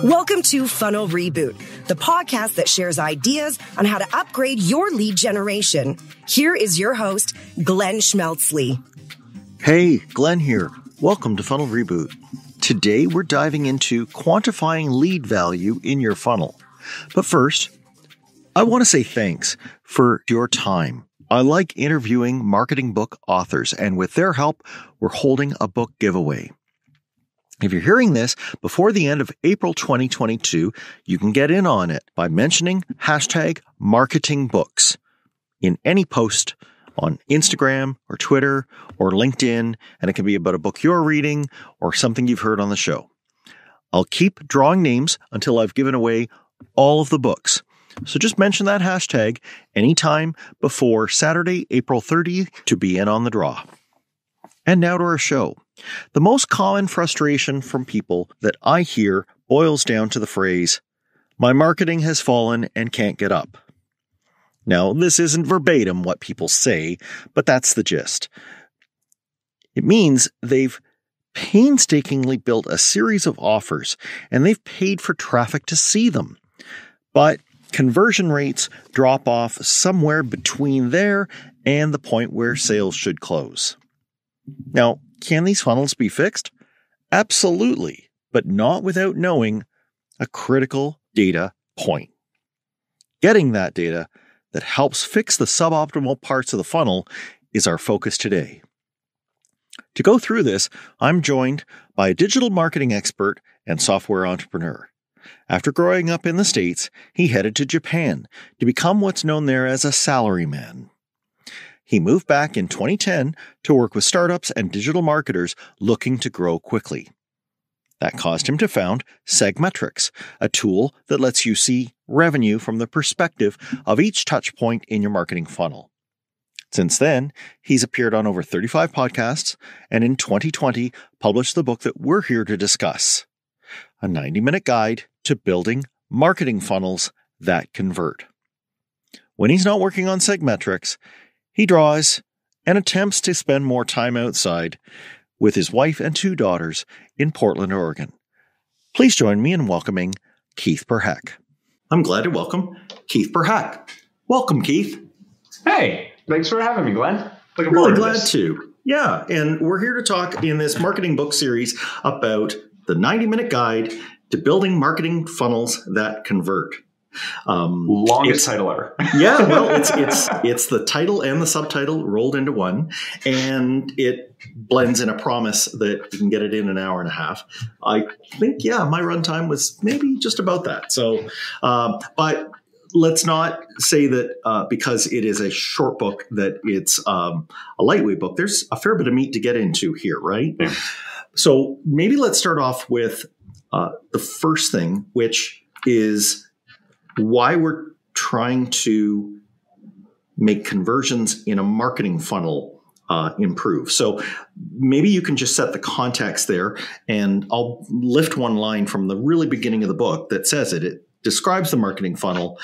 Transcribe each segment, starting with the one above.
Welcome to Funnel Reboot, the podcast that shares ideas on how to upgrade your lead generation. Here is your host, Glenn Schmeltzley. Hey, Glenn here. Welcome to Funnel Reboot. Today, we're diving into quantifying lead value in your funnel. But first, I want to say thanks for your time. I like interviewing marketing book authors, and with their help, we're holding a book giveaway. If you're hearing this before the end of April 2022, you can get in on it by mentioning hashtag marketingbooks in any post on Instagram or Twitter or LinkedIn, and it can be about a book you're reading or something you've heard on the show. I'll keep drawing names until I've given away all of the books. So just mention that hashtag anytime before Saturday, April 30th to be in on the draw. And now to our show. The most common frustration from people that I hear boils down to the phrase, "My marketing has fallen and can't get up." Now, this isn't verbatim what people say, but that's the gist. It means they've painstakingly built a series of offers and they've paid for traffic to see them. But conversion rates drop off somewhere between there and the point where sales should close. Now, can these funnels be fixed? Absolutely, but not without knowing a critical data point. Getting that data that helps fix the suboptimal parts of the funnel is our focus today. To go through this, I'm joined by a digital marketing expert and software entrepreneur. After growing up in the States, he headed to Japan to become what's known there as a salaryman. He moved back in 2010 to work with startups and digital marketers looking to grow quickly. That caused him to found SegMetrics, a tool that lets you see revenue from the perspective of each touch point in your marketing funnel. Since then, he's appeared on over 35 podcasts and in 2020 published the book that we're here to discuss, a 90-minute guide to building marketing funnels that convert. When he's not working on SegMetrics, he draws and attempts to spend more time outside with his wife and 2 daughters in Portland, Oregon. Please join me in welcoming Keith Perhac. I'm glad to welcome Keith Perhac. Welcome, Keith. Hey, thanks for having me, Glenn. Looking Really forward to glad this. to. Yeah, and we're here to talk in this marketing book series about the 90-minute guide to building marketing funnels that convert. Longest title ever. Yeah, well, it's the title and the subtitle rolled into one, and it blends in a promise that you can get it in an hour and a half. I think, my runtime was maybe just about that. So, but let's not say that because it is a short book that it's a lightweight book. There's a fair bit of meat to get into here, right? Yeah. So maybe let's start off with the first thing, which is why we're trying to make conversions in a marketing funnel improve. So maybe you can just set the context there, and I'll lift one line from the really beginning of the book that says it. It describes the marketing funnel,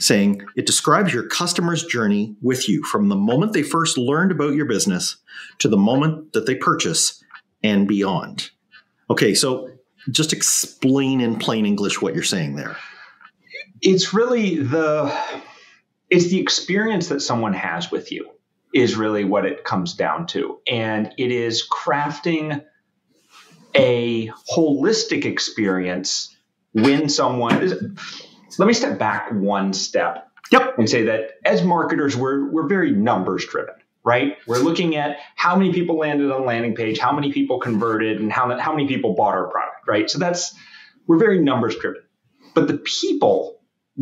saying it describes your customer's journey with you from the moment they first learned about your business to the moment that they purchase and beyond. Okay, so just explain in plain English what you're saying there. It's really the experience that someone has with you is really what it comes down to. And it is crafting a holistic experience when someone let me step back one step. Yep. And say that as marketers, we're very numbers driven, right? We're looking at how many people landed on the landing page, how many people converted, and how many people bought our product, right? So we're very numbers driven. But the people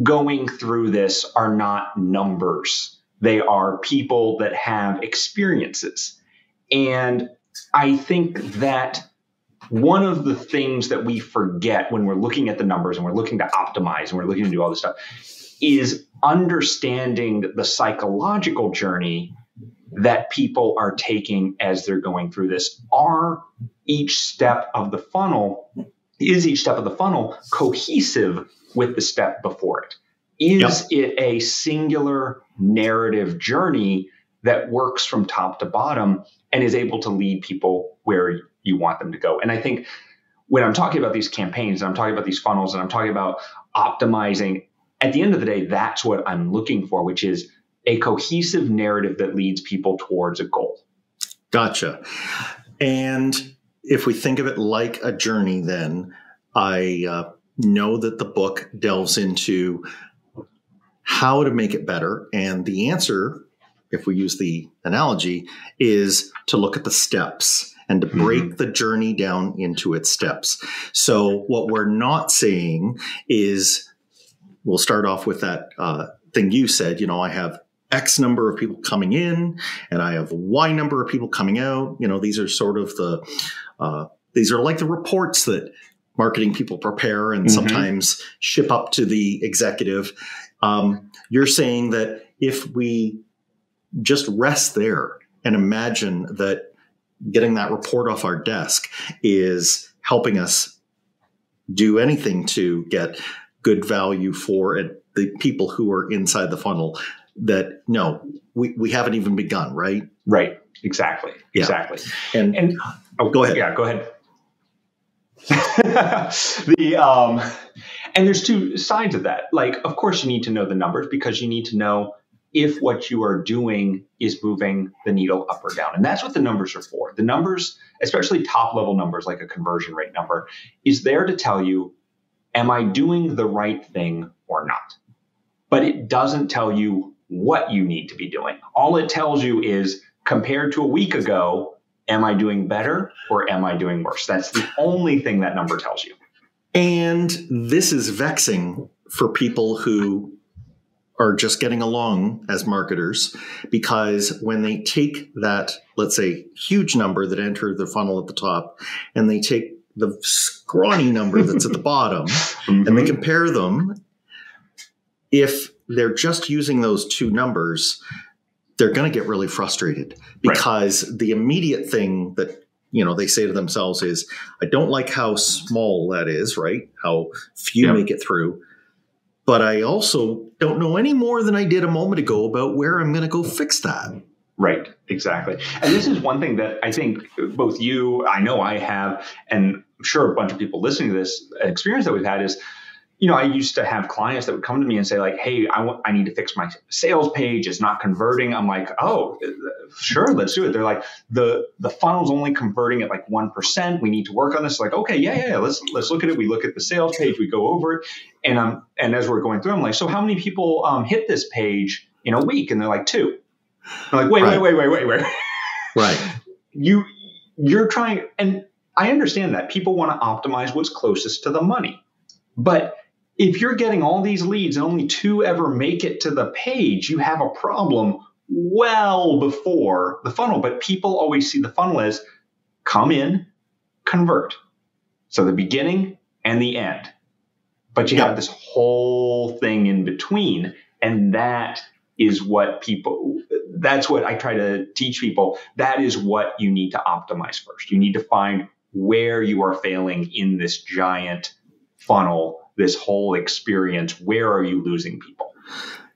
going through this are not numbers. They are people that have experiences. And I think that one of the things that we forget when we're looking at the numbers and we're looking to optimize and we're looking to do all this stuff is understanding the psychological journey that people are taking as they're going through this. Each step of the funnel cohesive with the step before it? Is it a singular narrative journey that works from top to bottom and is able to lead people where you want them to go. And I think when I'm talking about these campaigns and I'm talking about these funnels and I'm talking about optimizing, at the end of the day, that's what I'm looking for, which is a cohesive narrative that leads people towards a goal. Gotcha. And if we think of it like a journey, then I know that the book delves into how to make it better. And the answer, if we use the analogy, is to look at the steps and to break the journey down into its steps. So what we're not saying is, we'll start off with that thing you said, I have X number of people coming in and I have Y number of people coming out. These are sort of these are like the reports that marketing people prepare and sometimes ship up to the executive. You're saying that if we just rest there and imagine that getting that report off our desk is helping us do anything to get good value for it, the people who are inside the funnel, that no, we haven't even begun, right? Right. Exactly. Yeah. Exactly. And go ahead. Yeah, go ahead. And there's two sides of that. Like, of course, you need to know the numbers because you need to know if what you are doing is moving the needle up or down. And that's what the numbers are for. The numbers, especially top level numbers like a conversion rate number, is there to tell you, am I doing the right thing or not? But it doesn't tell you what you need to be doing. All it tells you is, compared to a week ago, am I doing better or am I doing worse? That's the only thing that number tells you. And this is vexing for people who are just getting along as marketers, because when they take that, let's say, huge number that entered the funnel at the top, and they take the scrawny number that's at the bottom, and they compare them, if they're just using those two numbers, they're going to get really frustrated, because the immediate thing that they say to themselves is, I don't like how small that is, right? How few make it through. But I also don't know any more than I did a moment ago about where I'm going to go fix that. Right, exactly. And this is one thing that I think both you, I know I have, and I'm sure a bunch of people listening to this experience that we've had is, I used to have clients that would come to me and say like, hey, I need to fix my sales page. It's not converting. I'm like, oh, sure, let's do it. They're like, the funnel's only converting at like 1%. We need to work on this. Like, okay, yeah. Let's look at it. We look at the sales page. We go over it. And as we're going through, I'm like, so how many people hit this page in a week? And they're like, 2. I'm like, wait. Right. You're trying, and I understand that people want to optimize what's closest to the money. But if you're getting all these leads and only 2 ever make it to the page, you have a problem well before the funnel. But people always see the funnel as come in, convert. So the beginning and the end. But you have this whole thing in between. And that is what that's what I try to teach people. That is what you need to optimize first. You need to find where you are failing in this giant funnel, this whole experience. Where are you losing people?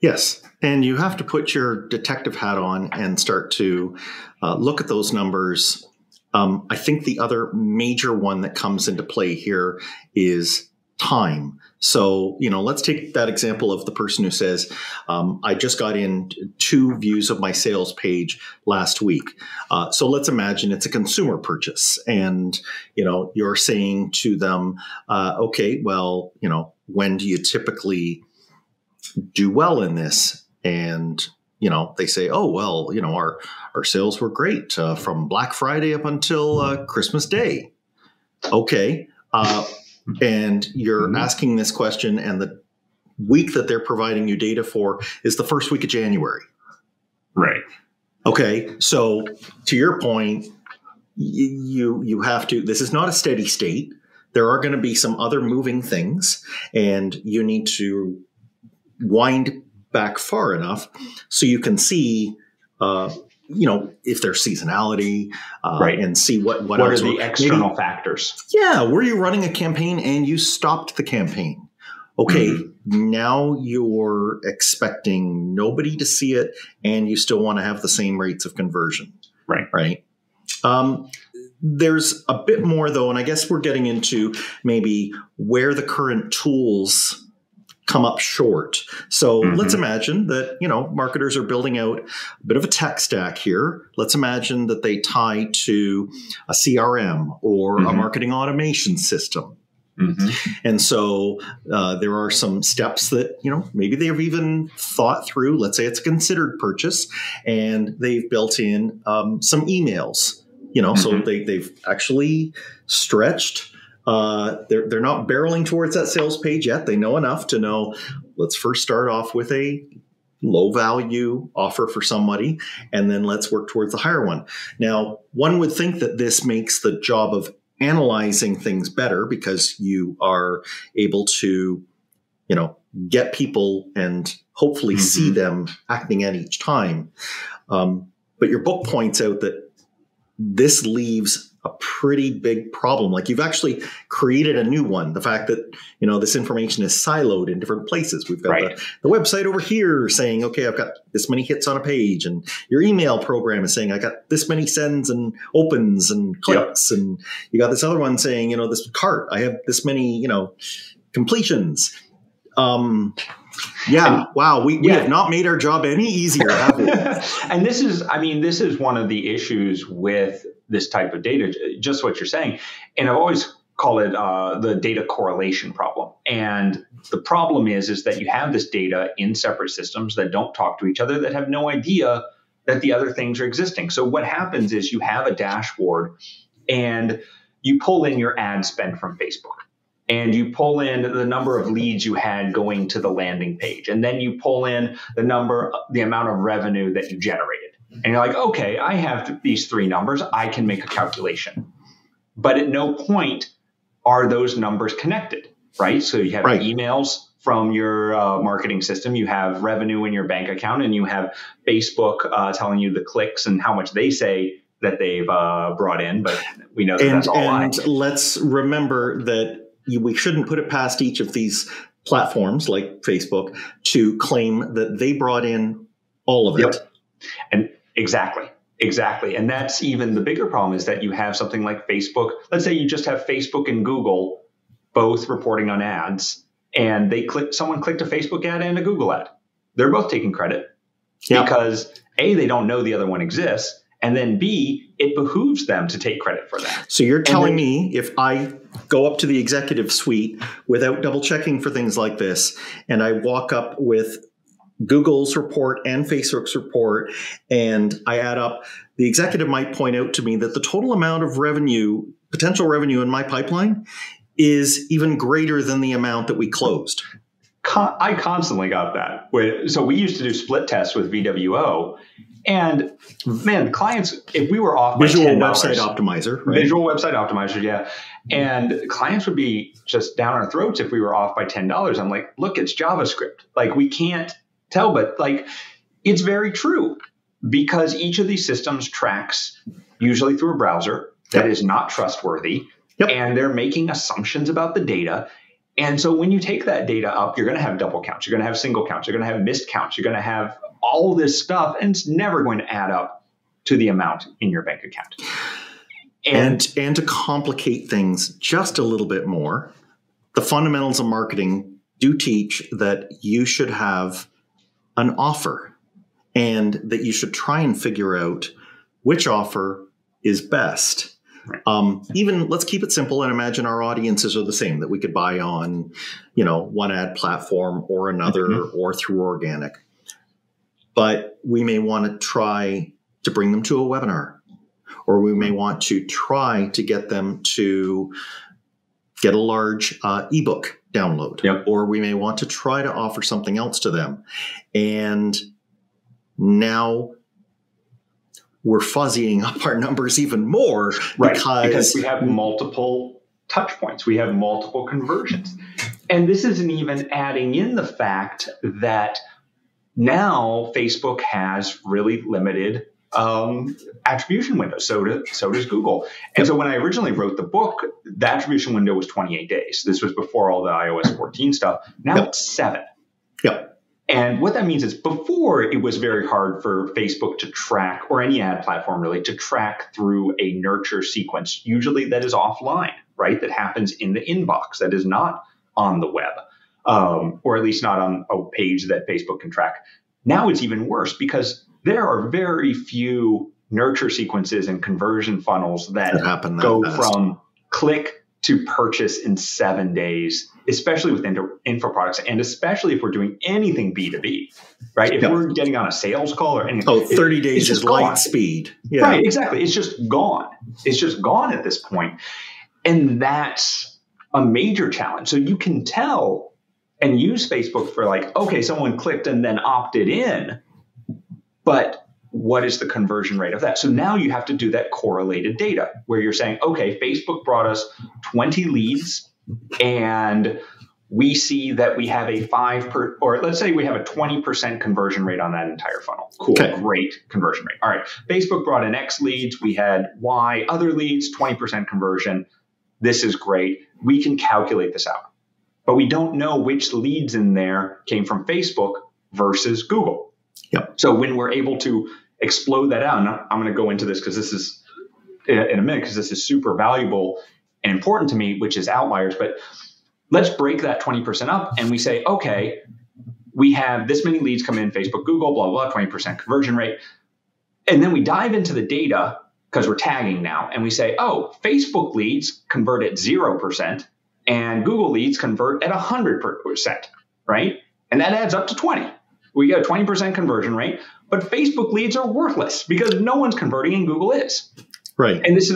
Yes. And you have to put your detective hat on and start to look at those numbers. I think the other major one that comes into play here is time. So, let's take that example of the person who says, I just got in 2 views of my sales page last week. So let's imagine it's a consumer purchase and, you're saying to them, okay, well, when do you typically do well in this? And, they say, oh, well, our sales were great from Black Friday up until Christmas Day. Okay. And you're asking this question, and the week that they're providing you data for is the first week of January. Right. Okay. So to your point, you have to, this is not a steady state. There are going to be some other moving things, and you need to wind back far enough so you can see, if there's seasonality, and see what are the external factors. Yeah. Were you running a campaign and you stopped the campaign? Okay. Now you're expecting nobody to see it and you still want to have the same rates of conversion. Right. Right. There's a bit more, though, and I guess we're getting into maybe where the current tools come up short. So let's imagine that, marketers are building out a bit of a tech stack here. Let's imagine that they tie to a CRM or a marketing automation system. And so there are some steps that, maybe they've even thought through. Let's say it's a considered purchase and they've built in some emails, so they've actually stretched. They're not barreling towards that sales page yet. They know enough to know, let's first start off with a low value offer for somebody, and then let's work towards the higher one. Now, one would think that this makes the job of analyzing things better because you are able to, get people and hopefully see them acting at each time. But your book points out that this leaves a pretty big problem. Like, you've actually created a new one. The fact that, this information is siloed in different places. We've got the website over here saying, okay, I've got this many hits on a page, and your email program is saying I got this many sends and opens and clicks. And you got this other one saying, this cart, I have this many, completions. Wow. We have not made our job any easier, have we? And this is one of the issues with this type of data, just what you're saying. And I've always called it the data correlation problem. And the problem is that you have this data in separate systems that don't talk to each other, that have no idea that the other things are existing. So what happens is you have a dashboard and you pull in your ad spend from Facebook. And you pull in the number of leads you had going to the landing page. And then you pull in the amount of revenue that you generated. And you're like, okay, I have these three numbers. I can make a calculation. But at no point are those numbers connected, right? So you have emails from your marketing system. You have revenue in your bank account. And you have Facebook telling you the clicks and how much they say that they've brought in. But we know that's all lying. And let's remember that we shouldn't put it past each of these platforms like Facebook to claim that they brought in all of it. And exactly. And that's even the bigger problem, is that you have something like Facebook. Let's say you just have Facebook and Google both reporting on ads, and someone clicked a Facebook ad and a Google ad. They're both taking credit because A, they don't know the other one exists. And then B, it behooves them to take credit for that. So you're telling me if I go up to the executive suite without double checking for things like this, and I walk up with Google's report and Facebook's report, and I add up, the executive might point out to me that the total amount of potential revenue in my pipeline is even greater than the amount that we closed. I constantly got that. So we used to do split tests with VWO. And man, clients, if we were off by Visual $10, Website Optimizer, right? Visual Website Optimizer, yeah. And clients would be just down our throats if we were off by $10. I'm like, look, it's JavaScript. Like, we can't tell, but like, it's very true, because each of these systems tracks usually through a browser that is not trustworthy, and they're making assumptions about the data. And so when you take that data up, you're going to have double counts. You're going to have single counts. You're going to have missed counts. You're going to have all this stuff, and it's never going to add up to the amount in your bank account. And to complicate things just a little bit more, the fundamentals of marketing do teach that you should have an offer, and that you should try and figure out which offer is best. Even let's keep it simple and imagine our audiences are the same, that we could buy on, one ad platform or another, or through organic. But we may want to try to bring them to a webinar, or we may want to try to get them to get a large ebook download, or we may want to try to offer something else to them. And now we're fuzzying up our numbers even more, because we have multiple touch points. We have multiple conversions. And this isn't even adding in the fact that now Facebook has really limited attribution windows. So does Google. And so when I originally wrote the book, the attribution window was 28 days. This was before all the iOS 14 stuff. Now it's 7. And what that means is before it was very hard for Facebook to track, or any ad platform really, to track through a nurture sequence, usually that is offline, right? That happens in the inbox, that is not on the web, or at least not on a page that Facebook can track. Now it's even worse because there are very few nurture sequences and conversion funnels that go from click to purchase in 7 days, especially with info products, and especially if we're doing anything B2B, right? If we're getting on a sales call or anything. 30 days is light speed. Yeah. Right, exactly. It's just gone. It's just gone at this point. And that's a major challenge. So you can tell and use Facebook for like, okay, someone clicked and then opted in, but what is the conversion rate of that? So now you have to do that correlated data where you're saying, okay, Facebook brought us 20 leads and we see that we have a or let's say we have a 20% conversion rate on that entire funnel. Cool. Okay. Great conversion rate. All right. Facebook brought in X leads. We had Y other leads, 20% conversion. This is great. We can calculate this out, but we don't know which leads in there came from Facebook versus Google. Yep. So when we're able to explode that out, and I'm going to go into this because this is in a minute, because this is super valuable and important to me, which is outliers. But let's break that 20% up and we say, okay, we have this many leads come in, Facebook, Google, blah, blah, 20% conversion rate. And then we dive into the data because we're tagging now. And we say, oh, Facebook leads convert at 0% and Google leads convert at 100%, right? And that adds up to 20. We get a 20% conversion rate, but Facebook leads are worthless because no one's converting and Google is. Right. And this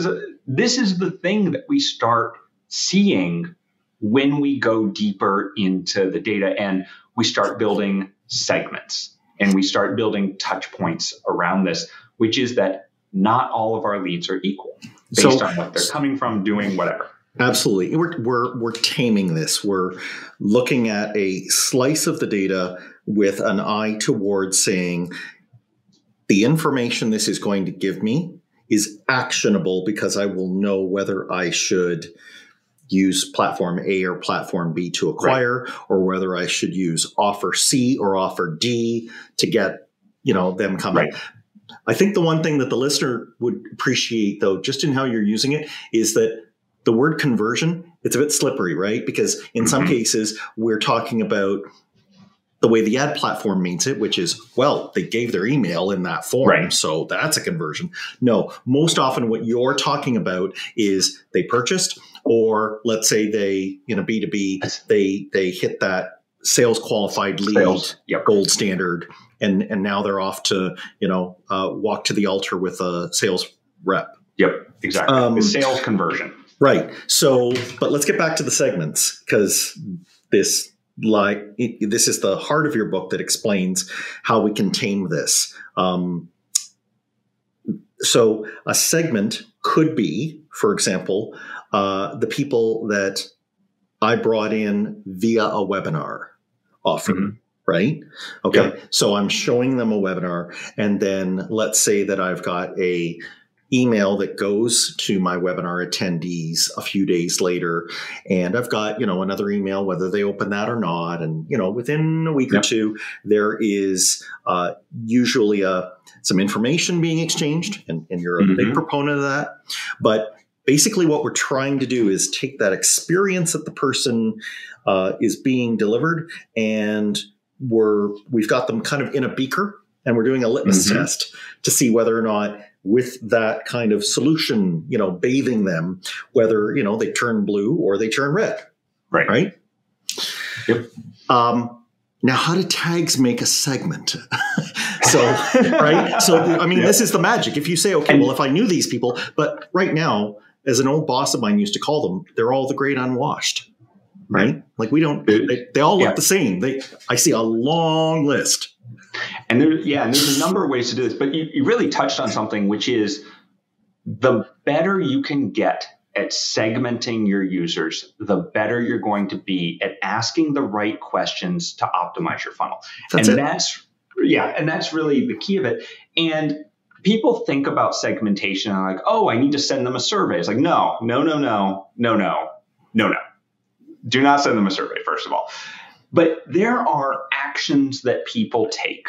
is the thing that we start seeing when we go deeper into the data and we start building segments and we start building touch points around this, which is that not all of our leads are equal based on what they're coming from, doing whatever. Absolutely. We're taming this. We're looking at a slice of the data with an eye towards saying the information this is going to give me is actionable because I will know whether I should use platform A or platform B to acquire, or whether I should use offer C or offer D to get, them coming. Right. I think the one thing that the listener would appreciate, though, just in how you're using it, is that the word conversion, it's a bit slippery, right? Because in some cases, we're talking about the way the ad platform means it, which is, well, they gave their email in that form, so that's a conversion. No, most often what you're talking about is they purchased, or let's say they, in a B2B, they hit that sales qualified lead gold standard, and now they're off to, walk to the altar with a sales rep. Yep, exactly. The sales conversion. Right. So, but let's get back to the segments, because this is the heart of your book that explains how we can tame this. So a segment could be, for example, the people that I brought in via a webinar often, right? Okay. Yep. So I'm showing them a webinar, and then let's say that I've got a email that goes to my webinar attendees a few days later, and I've got, another email, whether they open that or not. And, within a week or two, there is usually some information being exchanged, and you're a big proponent of that. But basically what we're trying to do is take that experience that the person is being delivered, and we've got them kind of in a beaker, and we're doing a litmus test to see whether or not, with that kind of solution, bathing them, whether, they turn blue or they turn red. Right? Yep. Now, how do tags make a segment? Right? So, I mean, this is the magic. If you say, okay, well, if I knew these people, but right now, as an old boss of mine used to call them, they're all the great unwashed. Right? Like we don't, they all look the same. I see a long list. And there's a number of ways to do this, but you really touched on something, which is the better you can get at segmenting your users, the better you're going to be at asking the right questions to optimize your funnel. That's really the key of it. And people think about segmentation and like, oh, I need to send them a survey. It's like, no. Do not send them a survey, first of all. But there are actions that people take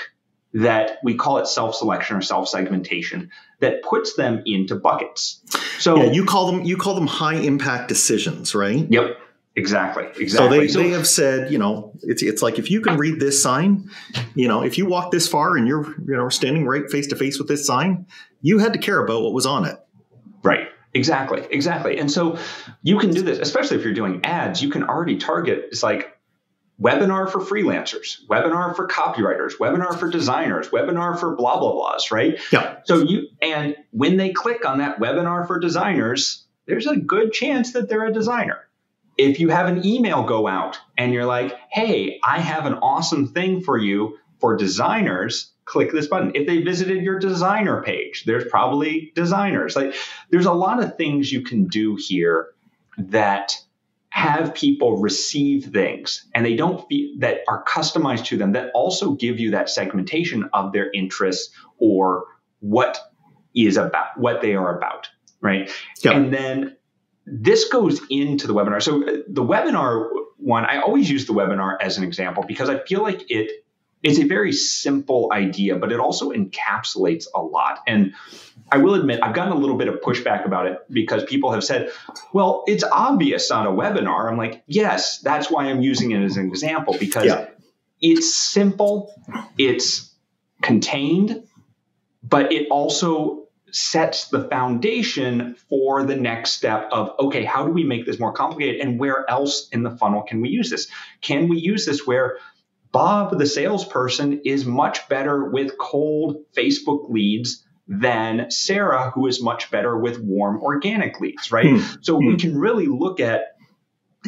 that we call it self-selection or self-segmentation that puts them into buckets. So yeah, you call them high impact decisions, right? Yep. Exactly. So they have said, it's like, if you can read this sign, if you walk this far and you're standing right face to face with this sign, you had to care about what was on it. Right. Exactly. And so you can do this, especially if you're doing ads, you can already target, it's like webinar for freelancers, webinar for copywriters, webinar for designers, webinar for blah, blah, blahs, right? Yeah. So and when they click on that webinar for designers, there's a good chance that they're a designer. If you have an email go out and you're like, hey, I have an awesome thing for you for designers, click this button. If they visited your designer page, there's probably designers. Like, there's a lot of things you can do here that have people receive things and they don't feel that are customized to them, that also give you that segmentation of their interests or what they are about, right? Yep. And then this goes into the webinar. So the webinar one, I always use the webinar as an example because I feel like it's a very simple idea, but it also encapsulates a lot. And I will admit, I've gotten a little bit of pushback about it because people have said, well, it's obvious on a webinar. I'm like, yes, that's why I'm using it as an example, because it's simple, it's contained, but it also sets the foundation for the next step of, okay, how do we make this more complicated? And where else in the funnel can we use this? Can we use this where Bob, the salesperson, is much better with cold Facebook leads than Sarah, who is much better with warm organic leads, right? So we can really look at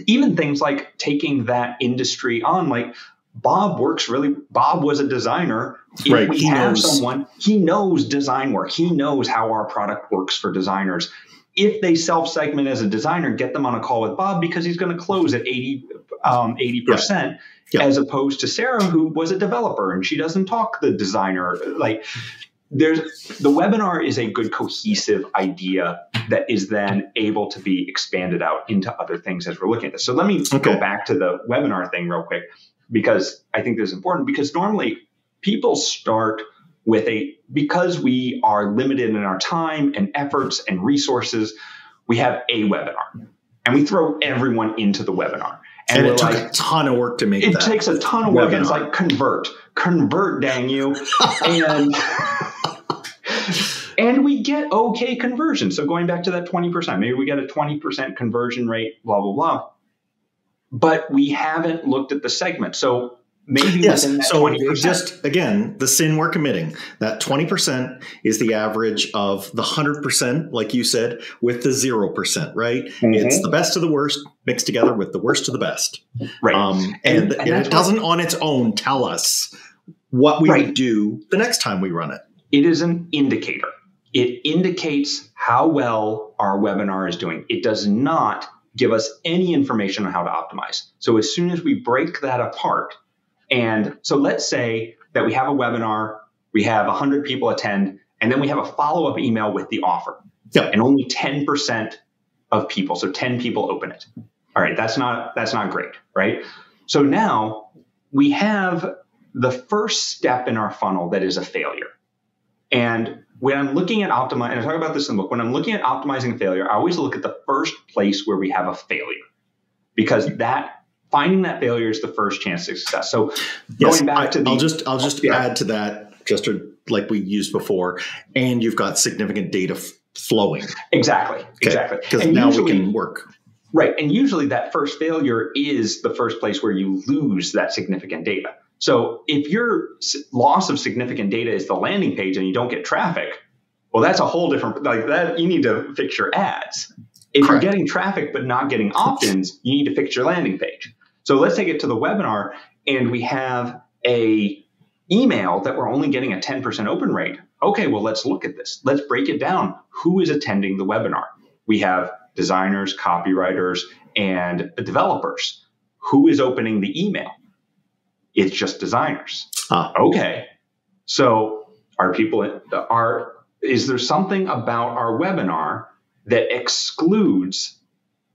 even things like taking that industry on, like Bob was a designer. If we have someone, he knows design work. He knows how our product works for designers. If they self-segment as a designer, get them on a call with Bob because he's going to close at 80%, as opposed to Sarah, who was a developer and she doesn't talk the designer. Like, the webinar is a good cohesive idea that is then able to be expanded out into other things as we're looking at this. So let me go back to the webinar thing real quick, because I think this is important, because normally people start with because we are limited in our time and efforts and resources, we have a webinar and we throw everyone into the webinar. And it took a ton of work to make that. It takes a ton of work. And it's like, convert, dang you. And we get okay conversion. So going back to that 20%, maybe we get a 20% conversion rate, blah, blah, blah. But we haven't looked at the segment. So maybe within that 20%. Just, again, the sin we're committing. That 20% is the average of the 100%, like you said, with the 0%, right? It's the best of the worst mixed together with the worst of the best. Right. And it doesn't on its own tell us what we would do the next time we run it. It is an indicator. It indicates how well our webinar is doing. It does not give us any information on how to optimize. So as soon as we break that apart, and so let's say that we have a webinar, we have 100 people attend, and then we have a follow-up email with the offer. And only 10% of people, so 10 people open it. All right, that's not great, right? So now we have the first step in our funnel that is a failure. And when I'm looking at optimizing, and I talk about this in the book, when I'm looking at optimizing failure, I always look at the first place where we have a failure, because finding that failure is the first chance to success. So going back to I'll just add to that, just like we used before, and you've got significant data flowing. Exactly. Because now we can work. Right. And usually that first failure is the first place where you lose that significant data. So if your loss of significant data is the landing page and you don't get traffic, well, that's a whole different, like that, you need to fix your ads. If you're getting traffic but not getting opt-ins, you need to fix your landing page. So let's take it to the webinar, and we have a email that we're only getting a 10% open rate. Okay, well, let's look at this. Let's break it down. Who is attending the webinar? We have designers, copywriters, and developers. Who is opening the email? It's just designers. Okay. So is there something about our webinar that excludes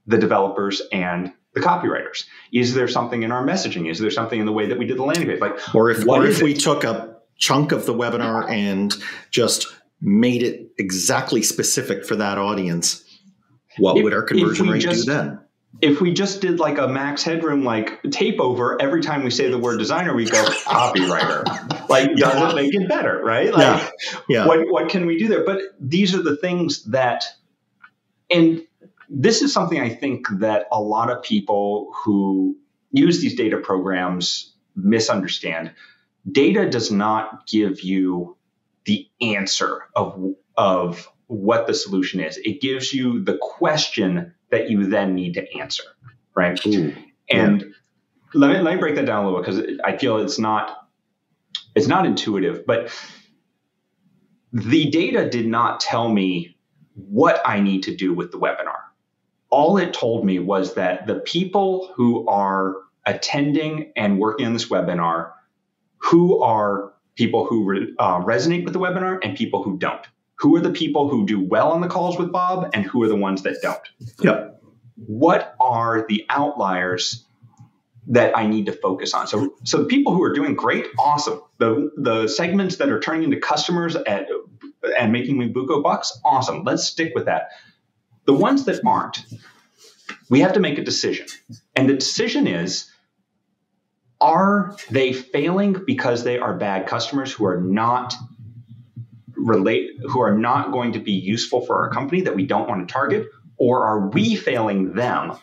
the developers and the copywriters? Is there something in our messaging? Is there something in the way that we did the landing page? Like, or if we took a chunk of the webinar and just made it exactly specific for that audience, what would our conversion rate do then? If we just did like a max headroom, like tape over every time we say the word designer, we go copywriter. Like, does it make it better, right? Like, what can we do there? But these are the things that, and this is something I think that a lot of people who use these data programs misunderstand. Data does not give you the answer of what the solution is. It gives you the question that you then need to answer, right? Ooh, and let me break that down a little bit, because I feel it's not intuitive, but the data did not tell me what I need to do with the webinar. All it told me was that the people who are attending and working on this webinar, who are people who resonate with the webinar and people who don't. Who are the people who do well on the calls with Bob and who are the ones that don't? Yep. What are the outliers that I need to focus on? So the people who are doing great, awesome. The segments that are turning into customers and making me buco bucks, awesome. Let's stick with that. The ones that aren't, we have to make a decision. And the decision is, are they failing because they are bad customers who are not going to be useful for our company, that we don't want to target? Or are we failing them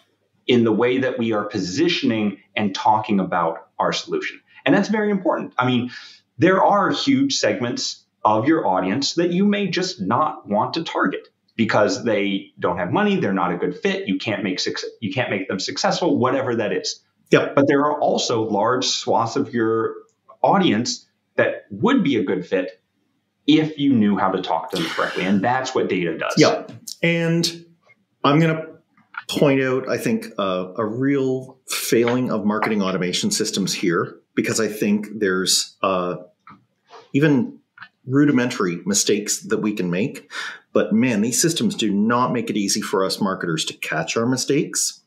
in the way that we are positioning and talking about our solution? And that's very important. I mean, there are huge segments of your audience that you may just not want to target because they don't have money, they're not a good fit, you can't make them successful, whatever that is. Yep. But there are also large swaths of your audience that would be a good fit if you knew how to talk to them correctly. And that's what data does. Yeah. And I'm going to point out, I think, a real failing of marketing automation systems here, because I think there's even rudimentary mistakes that we can make. But man, these systems do not make it easy for us marketers to catch our mistakes.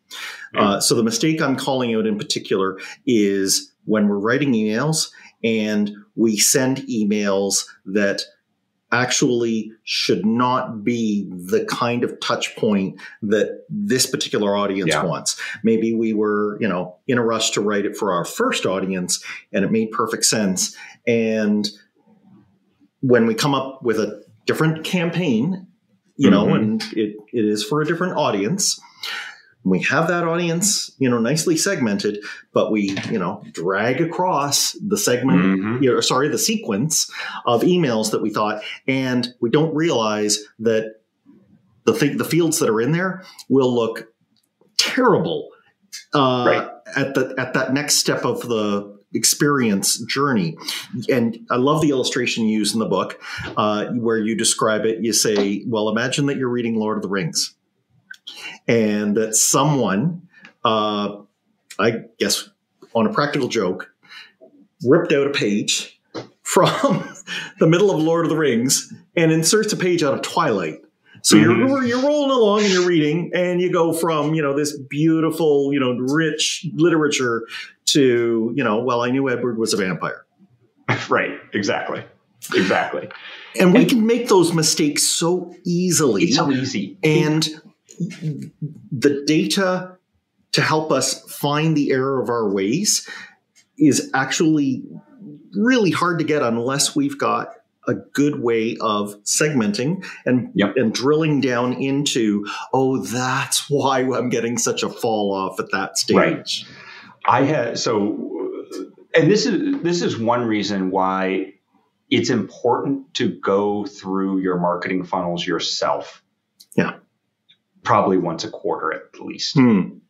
So the mistake I'm calling out in particular is when we're writing emails and we send emails that actually should not be the kind of touch point that this particular audience wants. Maybe we were, in a rush to write it for our first audience and it made perfect sense. And when we come up with a different campaign, and it is for a different audience, we have that audience, nicely segmented, but we, drag across the segment, the sequence of emails that we thought, and we don't realize that the fields that are in there will look terrible at that next step of the experience journey. And I love the illustration you use in the book where you describe it. You say, well, imagine that you're reading Lord of the Rings. And that someone, I guess on a practical joke, ripped out a page from the middle of Lord of the Rings and inserts a page out of Twilight. So you're rolling along and you're reading, and you go from, this beautiful, rich literature to, well, I knew Edward was a vampire. Right. Exactly. And we can make those mistakes so easily. It's so easy. And the data to help us find the error of our ways is actually really hard to get unless we've got a good way of segmenting and drilling down into, that's why I'm getting such a fall off at that stage. Right. And this is one reason why it's important to go through your marketing funnels yourself. Yeah. Probably once a quarter at least. And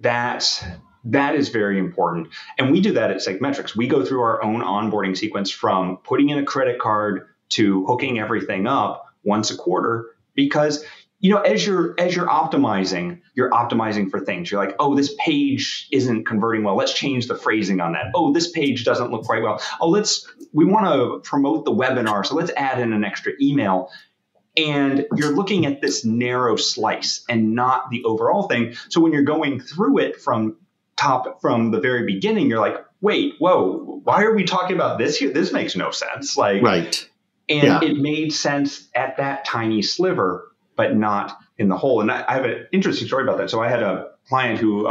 that is very important. And we do that at SegMetrics. We go through our own onboarding sequence from putting in a credit card to hooking everything up once a quarter, because as you're optimizing, you're optimizing for things. You're like, this page isn't converting well. Let's change the phrasing on that. This page doesn't look quite well. We want to promote the webinar, so let's add in an extra email. And you're looking at this narrow slice and not the overall thing. So when you're going through it from the very beginning, you're like, wait, whoa, why are we talking about this here? This makes no sense. Like, right. And it made sense at that tiny sliver, but not in the whole. And I have an interesting story about that. So I had a client who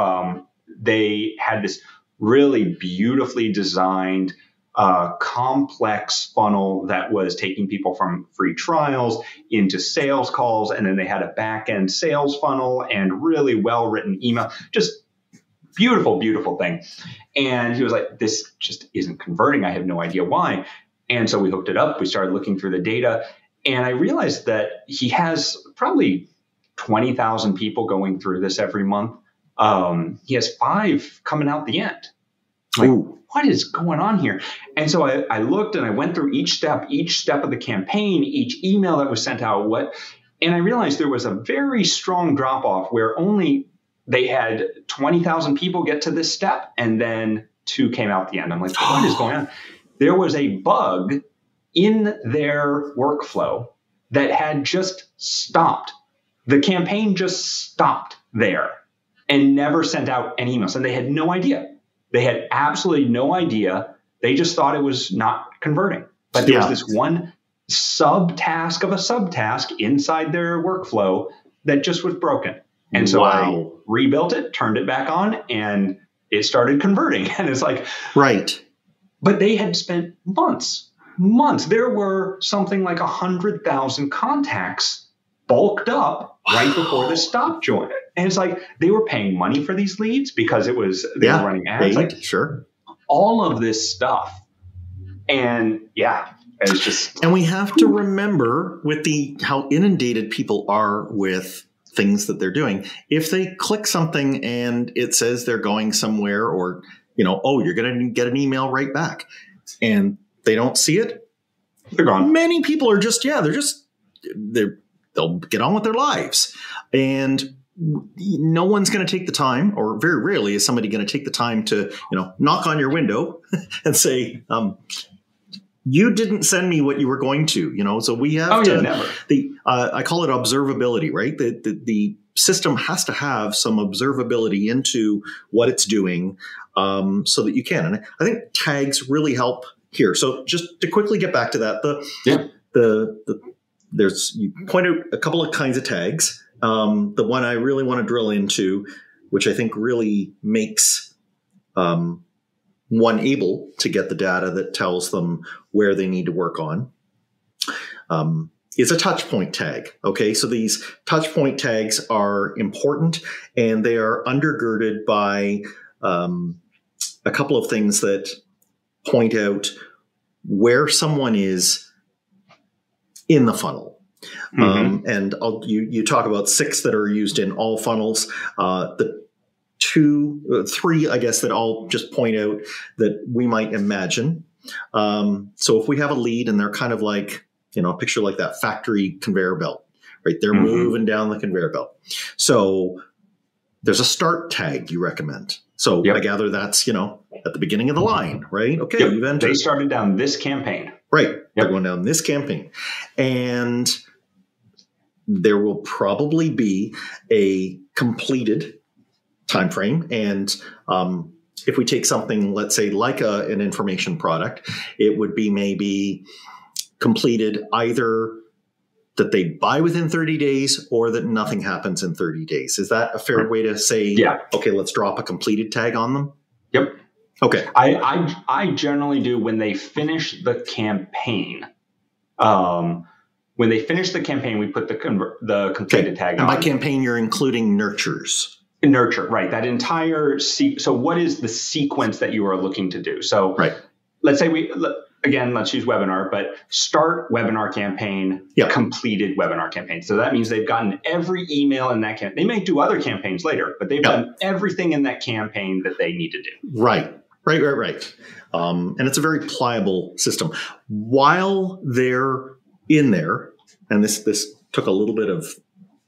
they had this really beautifully designed complex funnel that was taking people from free trials into sales calls. And then they had a back end sales funnel and really well-written email, just beautiful, beautiful thing. And he was like, this just isn't converting. I have no idea why. And so we hooked it up. We started looking through the data. And I realized that he has probably 20,000 people going through this every month. He has 5 coming out the end. Like, what is going on here? And so I looked and I went through each step of the campaign, each email that was sent out, and I realized there was a very strong drop off where only they had 20,000 people get to this step and then 2 came out the end. I'm like, what is going on? There was a bug in their workflow that had just stopped. The campaign just stopped there and never sent out any emails. And they had no idea. They had absolutely no idea. They just thought it was not converting. But there was this one subtask of a subtask inside their workflow that just was broken. And so I rebuilt it, turned it back on, and it started converting. And it's like, right. But they had spent months. There were something like 100,000 contacts bulked up right before the stop join. And it's like they were paying money for these leads because they were running ads. Like, sure. All of this stuff. And it's just. And we have to remember with how inundated people are with things that they're doing. If they click something and it says they're going somewhere, or, you're going to get an email right back, and they don't see it, they're gone. Many people are they'll get on with their lives. And no one's going to take the time, or very rarely is somebody going to take the time to, knock on your window and say, you didn't send me what you were going to, so we have never. I call it observability, right? The system has to have some observability into what it's doing, so that you can. And I think tags really help here. So just to quickly get back to that, you point out a couple of kinds of tags. The one I really want to drill into, which I think really makes one able to get the data that tells them where they need to work on, is a touchpoint tag. Okay, so these touchpoint tags are important, and they are undergirded by a couple of things that point out where someone is in the funnel. Mm-hmm. And you talk about 6 that are used in all funnels. The 3, I guess, that I'll just point out that we might imagine. So if we have a lead and they're kind of like, picture like that factory conveyor belt, right? They're moving down the conveyor belt. So there's a start tag you recommend. So I gather that's, at the beginning of the line, right? Okay. Yep. They started down this campaign. Right. Yep. They're going down this campaign. And there will probably be a completed time frame. And if we take something, let's say, like an information product, it would be maybe completed either that they buy within 30 days or that nothing happens in 30 days. Is that a fair way to say, okay, let's drop a completed tag on them? Yep. Okay. I generally do when they finish the campaign. When they finish the campaign, we put the completed tag on. And by campaign, you're including nurtures. Nurture, right. That entire so what is the sequence that you are looking to do? So let's say let's use webinar, but start webinar campaign, completed webinar campaign. So that means they've gotten every email in that campaign. They may do other campaigns later, but they've done everything in that campaign that they need to do. Right. And it's a very pliable system. While they're in there, and this took a little bit of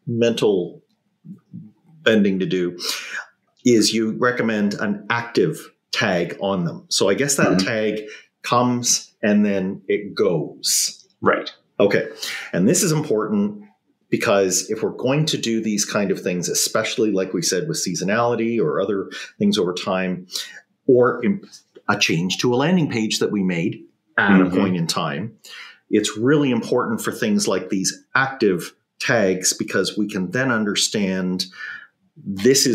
mental bending to do, is you recommend an active tag on them. So I guess that tag comes and then it goes. Right. Okay. And this is important because if we're going to do these kind of things, especially like we said with seasonality or other things over time, or a change to a landing page that we made at a point in time, it's really important for things like these active tags, because we can then understand this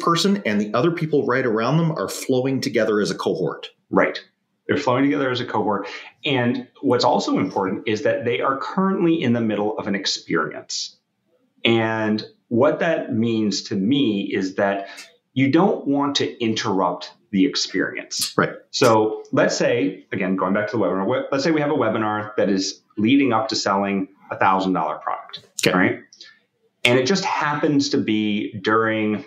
person and the other people right around them are flowing together as a cohort. Right. They're flowing together as a cohort. And what's also important is that they are currently in the middle of an experience. And what that means to me is that you don't want to interrupt the experience. Right. So let's say, again, going back to the webinar, let's say we have a webinar that is leading up to selling a $1,000 product. Okay. Right. And it just happens to be during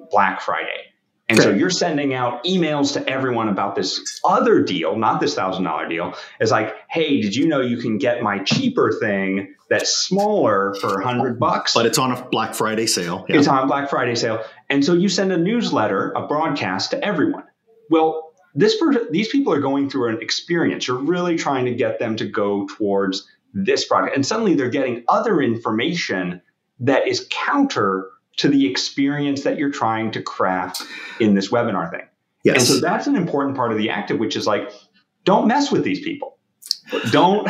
Black Friday. And so you're sending out emails to everyone about this other deal, not this $1,000 deal. It's like, hey, did you know you can get my cheaper thing that's smaller for $100? But it's on a Black Friday sale. Yeah. It's on a Black Friday sale. And so you send a newsletter, a broadcast to everyone. Well, these people are going through an experience. You're really trying to get them to go towards this product. And suddenly they're getting other information that is counter to the experience that you're trying to craft in this webinar thing. Yes. And so that's an important part of the active, which is like, don't mess with these people. Don't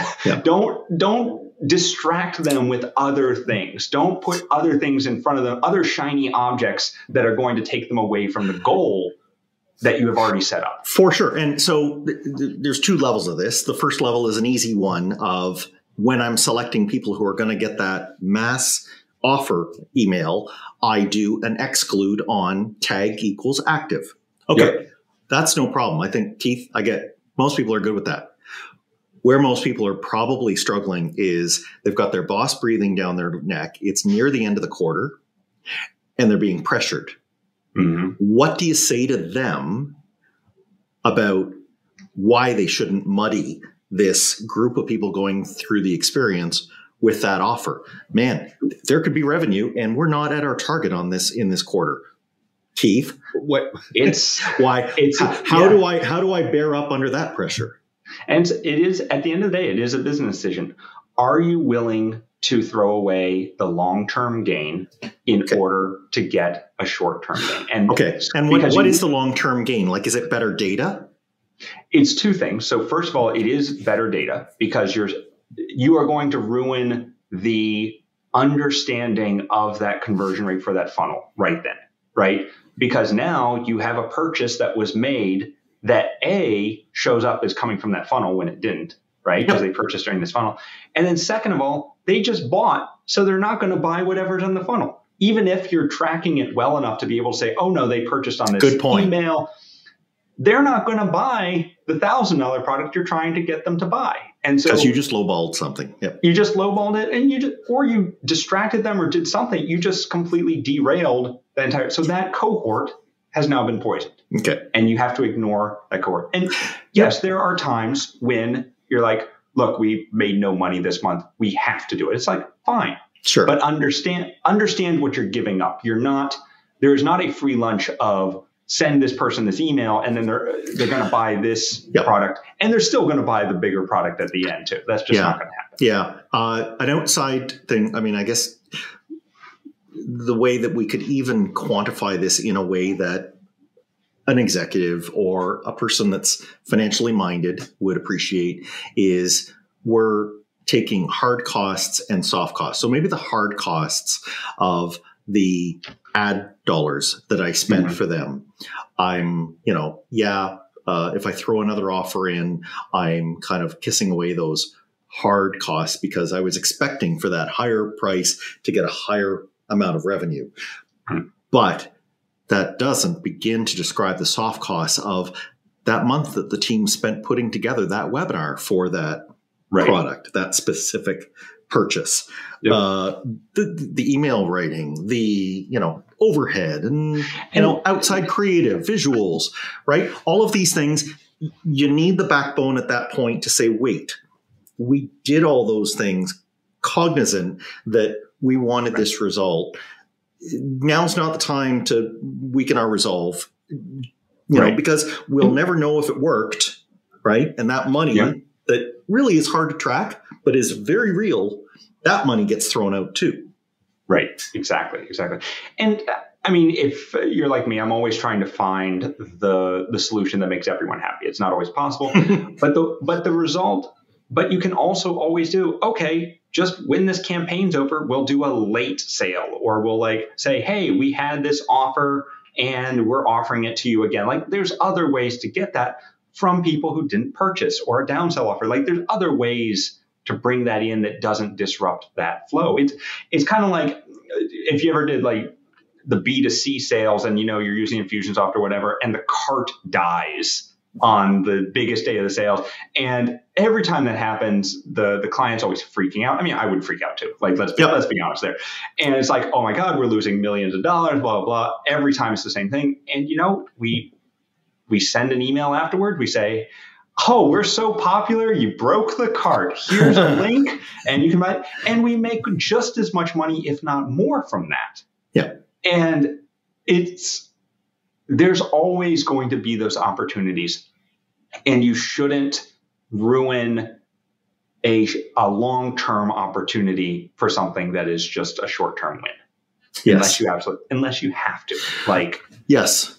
distract them with other things. Don't put other things in front of them, other shiny objects that are going to take them away from the goal that you have already set up. For sure. And so there's two levels of this. The first level is an easy one of when I'm selecting people who are going to get that mass offer email, I do an exclude on tag equals active. Okay. Yep. That's no problem. I think, Keith, I get most people are good with that. Where most people are probably struggling is they've got their boss breathing down their neck. It's near the end of the quarter and they're being pressured. Mm-hmm. What do you say to them about why they shouldn't muddy this group of people going through the experience with that offer? Man, there could be revenue and we're not at our target on this in this quarter. Keith, what it's why it's how do I bear up under that pressure? And it is, at the end of the day, it is a business decision. Are you willing to throw away the long-term gain in order to get a short-term gain? And what is the long-term gain? Like, is it better data? It's two things. So first of all, it is better data because you are going to ruin the understanding of that conversion rate for that funnel right then, right? Because now you have a purchase that was made that A, shows up as coming from that funnel when it didn't, right? Because they purchased during this funnel. And then second of all, they just bought, so they're not going to buy whatever's in the funnel. Even if you're tracking it well enough to be able to say, oh no, they purchased on this email, they're not going to buy the $1,000 product you're trying to get them to buy. And so because you just lowballed something. Yep. You just lowballed it and you distracted them or did something. You just completely derailed the entire. So that cohort has now been poisoned. Okay. And you have to ignore that cohort. And yes, there are times when you're like, look, we made no money this month. We have to do it. It's like, fine. Sure. But understand what you're giving up. There is not a free lunch of send this person this email and then they're going to buy this product and they're still going to buy the bigger product at the end too. That's just not going to happen. Yeah. An outside thing. I mean, I guess the way that we could even quantify this in a way that an executive or a person that's financially minded would appreciate is we're taking hard costs and soft costs. So maybe the hard costs of the ad dollars that I spent for them, I'm, if I throw another offer in, I'm kind of kissing away those hard costs because I was expecting for that higher price to get a higher amount of revenue. But that doesn't begin to describe the soft costs of that month that the team spent putting together that webinar for that product, that specific purchase. Yep. The email writing, the overhead and outside creative visuals, right? All of these things, you need the backbone at that point to say, wait, we did all those things cognizant that we wanted this result. Now's not the time to weaken our resolve, because we'll never know if it worked, right? And that money that really is hard to track, but is very real, that money gets thrown out too. Right. Exactly. And I mean, if you're like me, I'm always trying to find the solution that makes everyone happy. It's not always possible, but the result, but you can also always do, okay, just when this campaign's over, we'll do a late sale, or we'll say, hey, we had this offer and we're offering it to you again. There's other ways to get that from people who didn't purchase, or a downsell offer. There's other ways to bring that in that doesn't disrupt that flow. It's kind of like if you ever did the B2C sales and you're using Infusionsoft or whatever, and the cart dies on the biggest day of the sales. And every time that happens, the client's always freaking out. I mean, I would freak out too. Let's be honest there. And it's oh my God, we're losing millions of dollars, blah, blah, blah. Every time it's the same thing. And we send an email afterward. We say, oh, we're so popular, you broke the cart. Here's a link, and you can buy it. And we make just as much money, if not more, from that. Yeah. And there's always going to be those opportunities, and you shouldn't ruin a long-term opportunity for something that is just a short-term win. Yes. Unless you have to. Yes.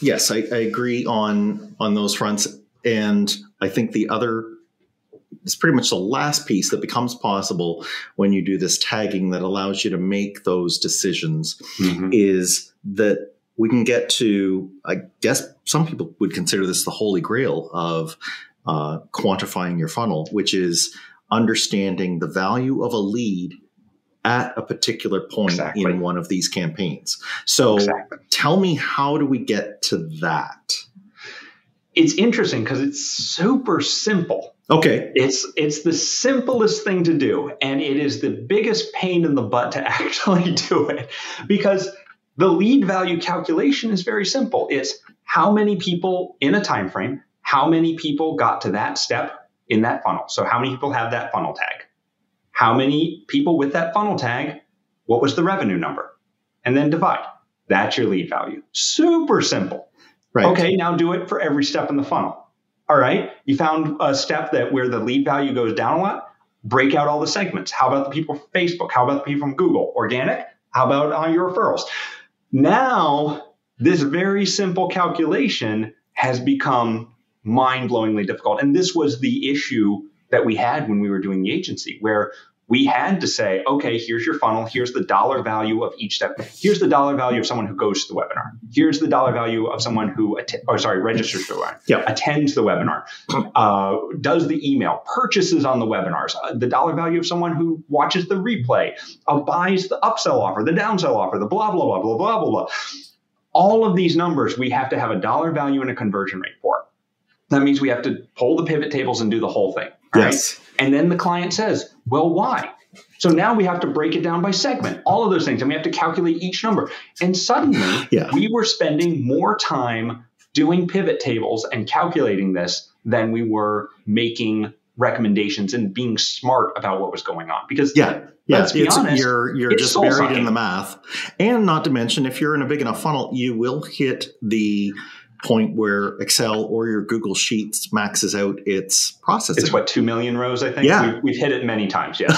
Yes, I agree on those fronts. And I think it's pretty much the last piece that becomes possible when you do this tagging that allows you to make those decisions is that we can get to, I guess some people would consider this the holy grail of quantifying your funnel, which is understanding the value of a lead at a particular point in one of these campaigns. So tell me, how do we get to that? It's interesting because it's super simple. Okay. It's the simplest thing to do, and it is the biggest pain in the butt to actually do it, because the lead value calculation is very simple. It's how many people in a time frame, how many people got to that step in that funnel. So how many people have that funnel tag? How many people with that funnel tag? What was the revenue number? And then divide. That's your lead value. Super simple. Right. Okay, now do it for every step in the funnel. All right, you found a step where the lead value goes down a lot. Break out all the segments. How about the people from Facebook? How about the people from Google? Organic? How about your referrals? Now, this very simple calculation has become mind-blowingly difficult. And this was the issue that we had when we were doing the agency, where we had to say, okay, here's your funnel. Here's the dollar value of each step. Here's the dollar value of someone who goes to the webinar. Here's the dollar value of someone who registers to the webinar, attends the webinar, does the email, purchases on the webinars, the dollar value of someone who watches the replay, buys the upsell offer, the downsell offer, the blah, blah, blah, blah, blah, blah, blah. All of these numbers, we have to have a dollar value and a conversion rate for. That means we have to pull the pivot tables and do the whole thing. Yes. Right? And then the client says, well, why? So now we have to break it down by segment, all of those things. And we have to calculate each number. And suddenly we were spending more time doing pivot tables and calculating this than we were making recommendations and being smart about what was going on. Because let's be honest, you're just buried in the math. And not to mention, if you're in a big enough funnel, you will hit the point where Excel or your Google Sheets maxes out its processing. It's 2 million rows, I think? Yeah. We've hit it many times, yes.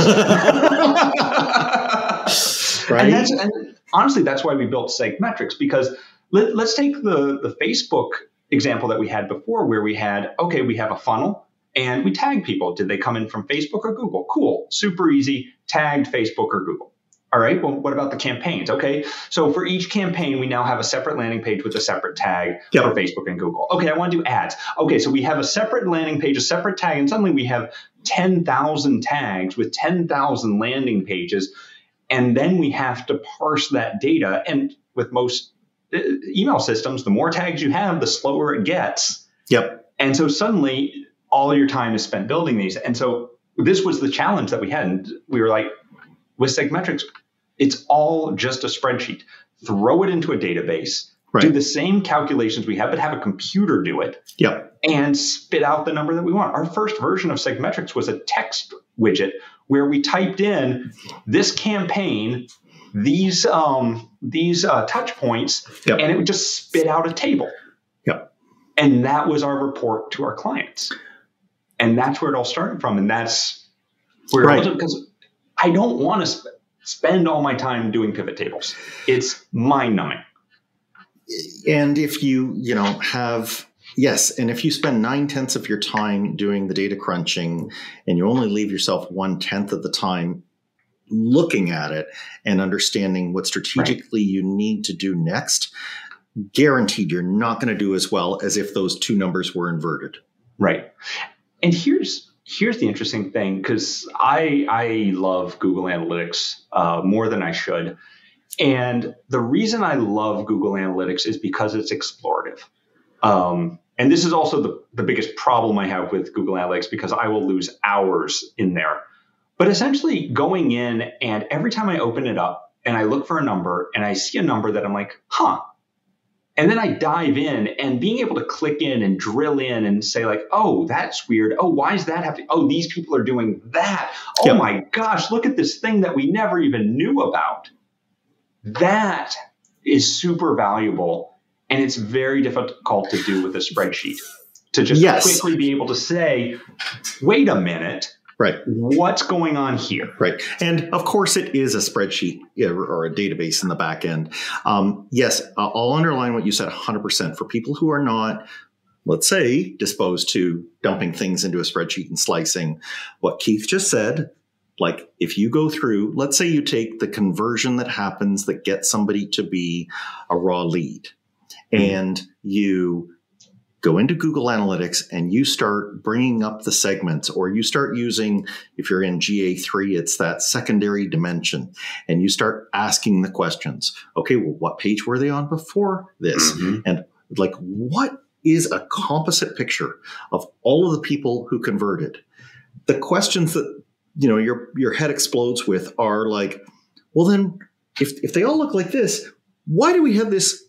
Right. And honestly, that's why we built SegMetrics, because let's take the Facebook example that we had before, where we have a funnel and we tag people. Did they come in from Facebook or Google? Cool. Super easy. Tagged Facebook or Google. All right, well, what about the campaigns? Okay, so for each campaign, we now have a separate landing page with a separate tag for Facebook and Google. Okay, I want to do ads. Okay, so we have a separate landing page, a separate tag, and suddenly we have 10,000 tags with 10,000 landing pages. And then we have to parse that data. And with most email systems, the more tags you have, the slower it gets. Yep. And so suddenly all your time is spent building these. And so this was the challenge that we had. And we were like, with SegMetrics, it's all just a spreadsheet. Throw it into a database, do the same calculations we have, but have a computer do it, and spit out the number that we want. Our first version of SegMetrics was a text widget where we typed in this campaign, these touch points, and it would just spit out a table. And that was our report to our clients. And that's where it all started from. And that's where it was, because I don't want to spend all my time doing pivot tables. It's mind numbing. And if you if you spend 9/10 of your time doing the data crunching and you only leave yourself 1/10 of the time looking at it and understanding what strategically you need to do next, guaranteed you're not going to do as well as if those two numbers were inverted. Right. And here's the interesting thing, because I love Google Analytics more than I should. And the reason I love Google Analytics is because it's explorative. And this is also the biggest problem I have with Google Analytics, because I will lose hours in there. But essentially going in, and every time I open it up and I look for a number and I see a number that I'm like, huh. And then I dive in, and being able to click in and drill in and say like, oh, that's weird. Oh, why is that happening? Oh, these people are doing that. Oh my gosh, look at this thing that we never even knew about. That is super valuable. And it's very difficult to do with a spreadsheet, to just quickly be able to say, wait a minute. Right. What's going on here? Right. And of course, it is a spreadsheet or a database in the back end. Yes, I'll underline what you said 100%. For people who are not, let's say, disposed to dumping things into a spreadsheet and slicing, what Keith just said, like if you go through, let's say you take the conversion that happens that gets somebody to be a raw lead, and you go into Google Analytics and you start bringing up the segments, or you start using, if you're in GA3, it's that secondary dimension, and you start asking the questions. Okay, well, what page were they on before this? And like, what is a composite picture of all of the people who converted? The questions that, your head explodes with are like, well, then if they all look like this, why do we have this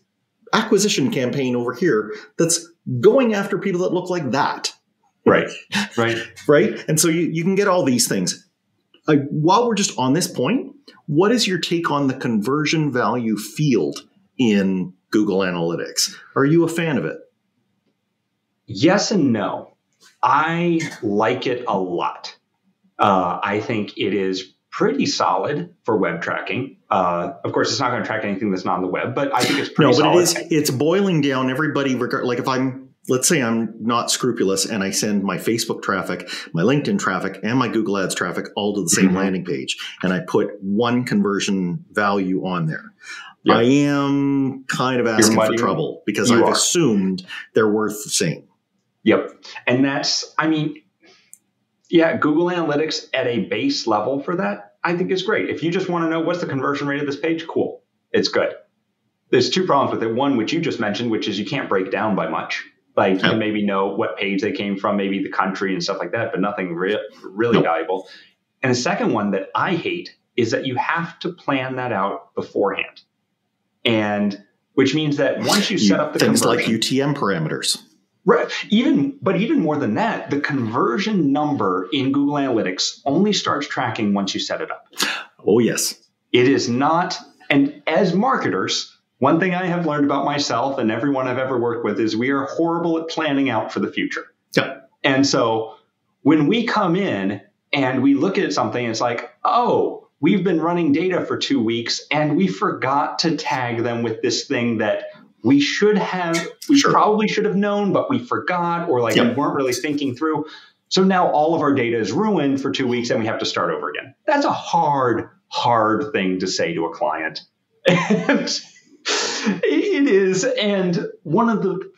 acquisition campaign over here that's going after people that look like that? Right. And so you can get all these things. While we're just on this point, what is your take on the conversion value field in Google Analytics? Are you a fan of it? Yes and no. I like it a lot. I think it is pretty solid for web tracking. Of course, it's not going to track anything that's not on the web, but I think it's pretty solid. No, but it's boiling down everybody. Like if let's say I'm not scrupulous and I send my Facebook traffic, my LinkedIn traffic, and my Google Ads traffic all to the same landing page, and I put one conversion value on there. Yep. I am kind of asking for trouble, because I've assumed they're worth the same. Yep. And that's, Google Analytics at a base level for that, I think is great. If you just want to know what's the conversion rate of this page, cool. It's good. There's two problems with it. One, which you just mentioned, which is you can't break down by much. Like you can maybe know what page they came from, maybe the country and stuff like that, but nothing really valuable. And the second one that I hate is that you have to plan that out beforehand. And which means that once you set up the things conversion, like UTM parameters. Right. But even more than that, the conversion number in Google Analytics only starts tracking once you set it up. Oh, yes. It is not. And as marketers, one thing I have learned about myself and everyone I've ever worked with is we are horrible at planning out for the future. Yeah. And so when we come in and we look at something, it's like, oh, we've been running data for 2 weeks and we forgot to tag them with this thing that we probably should have known, but we forgot, or we weren't really thinking through. So now all of our data is ruined for 2 weeks and we have to start over again. That's a hard thing to say to a client. And it is. And one of the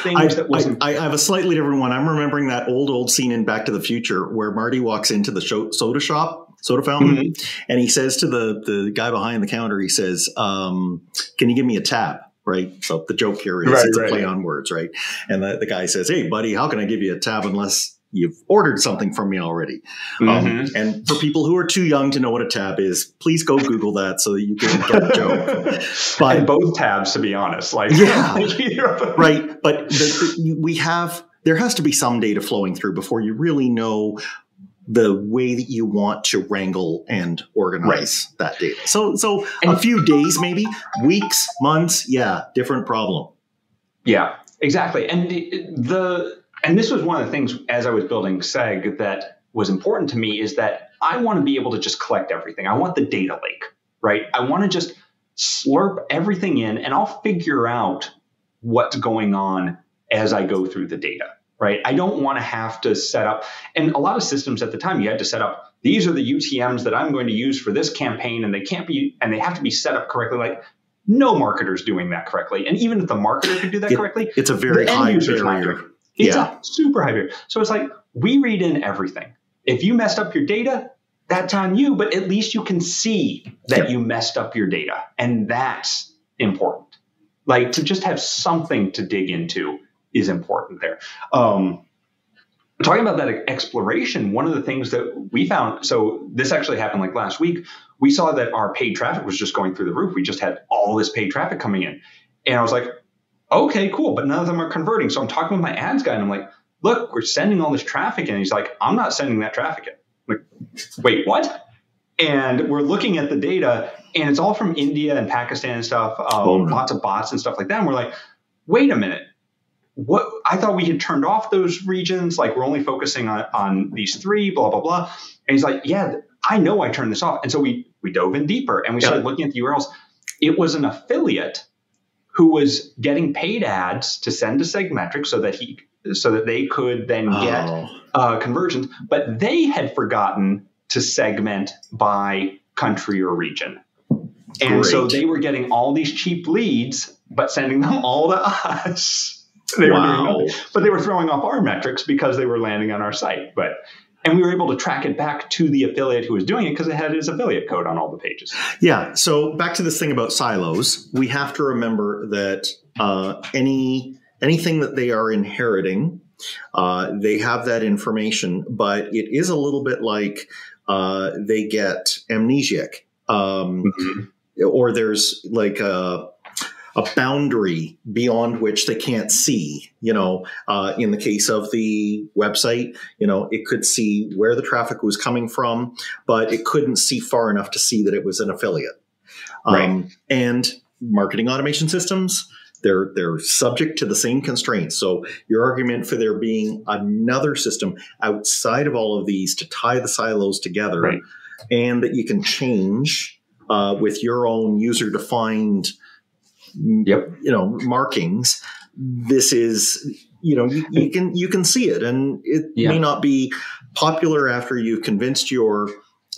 things that wasn't... I have a slightly different one. I'm remembering that old scene in Back to the Future where Marty walks into the soda fountain, and he says to the guy behind the counter, he says, can you give me a tab? Right. So the joke here is it's a play on words, right? And the guy says, hey, buddy, how can I give you a tab unless you've ordered something from me already? And for people who are too young to know what a tab is, please go Google that so that you can get the joke. But, and both tabs, to be honest. Right. But there has to be some data flowing through before you really know the way that you want to wrangle and organize that data. So a few days, maybe weeks, months. Yeah. Different problem. Yeah, exactly. And And this was one of the things as I was building Seg that was important to me, is that I want to be able to just collect everything. I want the data lake, right? I want to just slurp everything in, and I'll figure out what's going on as I go through the data, right? I don't want to have to set up, and a lot of systems at the time you had to set up, these are the UTMs that I'm going to use for this campaign, and they have to be set up correctly. Like, no marketer's doing that correctly. And even if the marketer could do that correctly, it's a very high barrier. It's a super high barrier. So it's like, we read in everything. If you messed up your data, that's on you, but at least you can see that you messed up your data. And that's important. Like, to just have something to dig into is important there. Talking about that exploration, one of the things that we found, so this actually happened like last week, we saw that our paid traffic was just going through the roof. We just had all this paid traffic coming in. And I was like, okay, cool, but none of them are converting. So I'm talking with my ads guy, and I'm like, look, we're sending all this traffic in. And he's like, I'm not sending that traffic in. I'm like, wait, what? And we're looking at the data, and it's all from India and Pakistan and stuff, lots of bots and stuff like that. And we're like, wait a minute. What? I thought we had turned off those regions. Like, we're only focusing on these three, blah, blah, blah. And he's like, yeah, I know I turned this off. And so we dove in deeper, and we started looking at the URLs. It was an affiliate who was getting paid ads to send to SegMetrics so that they could then get conversions. But they had forgotten to segment by country or region. And so they were getting all these cheap leads, but sending them all to us. They were doing nothing, but they were throwing off our metrics because they were landing on our site. And we were able to track it back to the affiliate who was doing it because it had his affiliate code on all the pages. Yeah. So back to this thing about silos, we have to remember that anything that they are inheriting, they have that information, but it is a little bit like they get amnesiac, or there's like a boundary beyond which they can't see. In the case of the website, it could see where the traffic was coming from, but it couldn't see far enough to see that it was an affiliate. Right. And marketing automation systems, they're subject to the same constraints. So your argument for there being another system outside of all of these to tie the silos together, and that you can change with your own user-defined markings. This is, you can see it, and it may not be popular after you've convinced your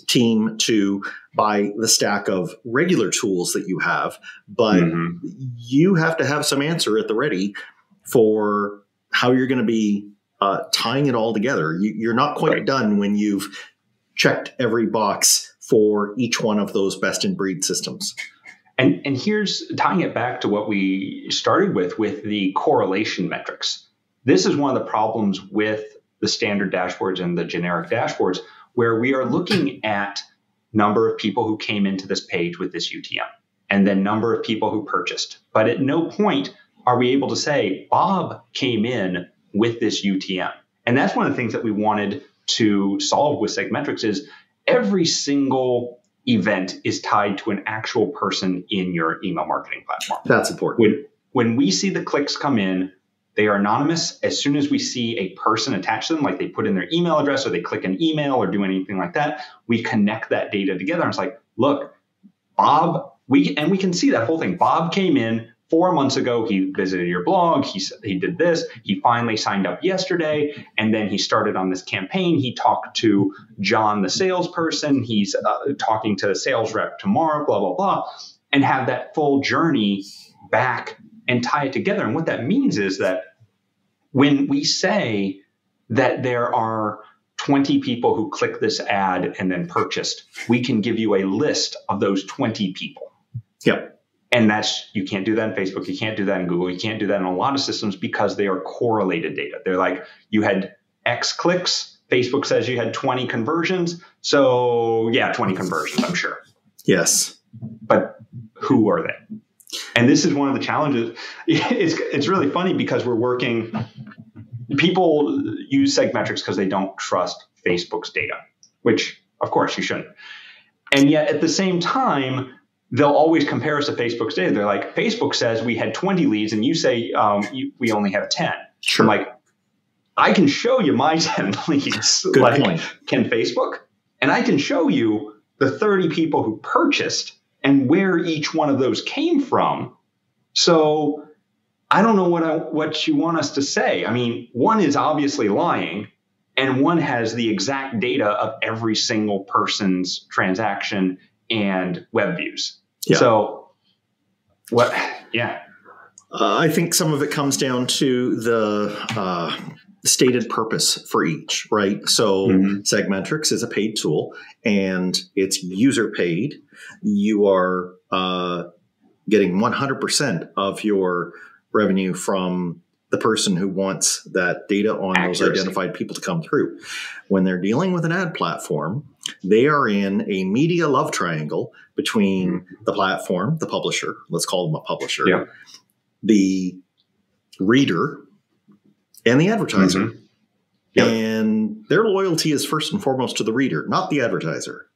team to buy the stack of regular tools that you have, but you have to have some answer at the ready for how you're going to be tying it all together. You're not quite done when you've checked every box for each one of those best in breed systems. And here's tying it back to what we started with the correlation metrics. This is one of the problems with the standard dashboards and the generic dashboards, where we are looking at number of people who came into this page with this UTM, and then number of people who purchased. But at no point are we able to say, Bob came in with this UTM. And that's one of the things that we wanted to solve with SegMetrics is every single event is tied to an actual person in your email marketing platform. That's important. When we see the clicks come in, they are anonymous. As soon as we see a person attached to them, like they put in their email address or they click an email or do anything like that, we connect that data together. And it's like, look, Bob, we can see that whole thing. Bob came in 4 months ago. He visited your blog. He did this. He finally signed up yesterday. And then he started on this campaign. He talked to John, the salesperson. He's talking to a sales rep tomorrow, blah, blah, blah, and have that full journey back and tie it together. And what that means is that when we say that there are 20 people who clicked this ad and then purchased, we can give you a list of those 20 people. Yep. And you can't do that in Facebook. You can't do that in Google. You can't do that in a lot of systems because they are correlated data. They're like, you had X clicks. Facebook says you had 20 conversions. So 20 conversions, I'm sure. Yes. But who are they? And this is one of the challenges. It's really funny because people use SegMetrics because they don't trust Facebook's data, which of course you shouldn't. And yet at the same time, they'll always compare us to Facebook's data. They're like, Facebook says we had 20 leads and you say we only have 10. Sure. I'm like, I can show you my 10 leads, Good point. Can Facebook, and I can show you the 30 people who purchased and where each one of those came from. So I don't know what you want us to say. I mean, one is obviously lying, and one has the exact data of every single person's transaction and web views. Yeah. So what? Yeah. I think some of it comes down to the stated purpose for each, right? So SegMetrics is a paid tool, and it's user paid. You are getting 100% of your revenue from the person who wants that data on those identified people to come through. When they're dealing with an ad platform, they are in a media love triangle between the platform, the publisher, let's call them a publisher, the reader, and the advertiser. And their loyalty is first and foremost to the reader, not the advertiser.